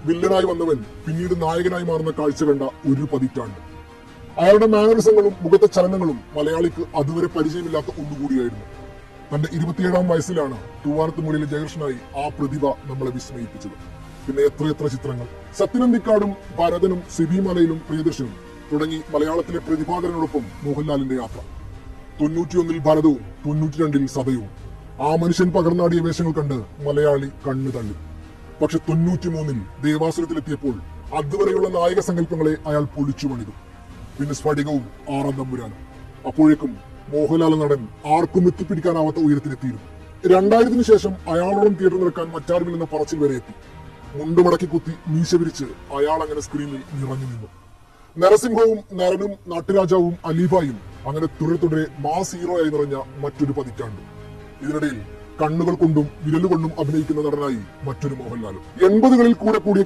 വില്ലനായി വന്നവൻ പിന്നീട് നായകനായി മാറുന്ന കാഴ്ച കണ്ട ഒരു പതിറ്റാണ്ട്. അയാളുടെ മാനറിസങ്ങളും മുഖത്തെ ചലനങ്ങളും മലയാളിക്ക് അതുവരെ പരിചയമില്ലാത്ത ഒന്നുകൂടിയായിരുന്നു. തന്റെ 27-ാം വയസ്സിലാണ് തൂവാനത്തുമൂലയിലെ ജയകൃഷ്ണനായി ആ പ്രതിഭ നമ്മളെ വിസ്മയിപ്പിച്ചത്. പിന്നെ എത്രയെത്ര ചിത്രങ്ങൾ. സത്യനന്ദിക്കാടും ഭരതനും സിബിമലയിലും പ്രിയദർശനും തുടങ്ങി മലയാളത്തിലെ പ്രതിഭാകരനോടൊപ്പം മോഹൻലാലിന്റെ യാത്ര. 91-ൽ ഭരതവും 92-ൽ സതയവും. ആ മനുഷ്യൻ പകർന്നാടിയ വേഷങ്ങൾ കണ്ട് മലയാളി കണ്ണു തള്ളി. പക്ഷെ 93-ൽ ദേവാസുരത്തിലെത്തിയപ്പോൾ അതുവരെയുള്ള നായക സങ്കല്പങ്ങളെ അയാൾ പൊളിച്ചു പണിതു. പിന്നെ സ്ഫടികവും 6-ാം തമ്പുരാനും. അപ്പോഴേക്കും മോഹൻലാൽ നടൻ ആർക്കും എത്തിപ്പിടിക്കാനാവാത്ത ഉയരത്തിലെത്തിയിരുന്നു. 2000-ന് ശേഷം അയാളോളം തിയേറ്റർ നിൽക്കാൻ മറ്റാരുമില്ലെന്ന പറച്ചിൽ വരെ എത്തി. മുണ്ടുമടക്കി കുത്തി മീശ വിരിച്ച് അയാൾ അങ്ങനെ സ്ക്രീനിൽ നിറഞ്ഞു നിന്നു. നരസിംഹവും നരനും നാട്ടുരാജാവും അലീബായും അങ്ങനെ തുടരെ മാസ് ഹീറോയായി നിറഞ്ഞ മറ്റൊരു പതിറ്റാണ്ട്. ഇതിനിടയിൽ കണ്ണുകൾ കൊണ്ടും വിരലുകൊണ്ടും അഭിനയിക്കുന്ന നടനായി മറ്റൊരു മോഹൻലാലും. 80-കളിൽ കൂടെ കൂടിയ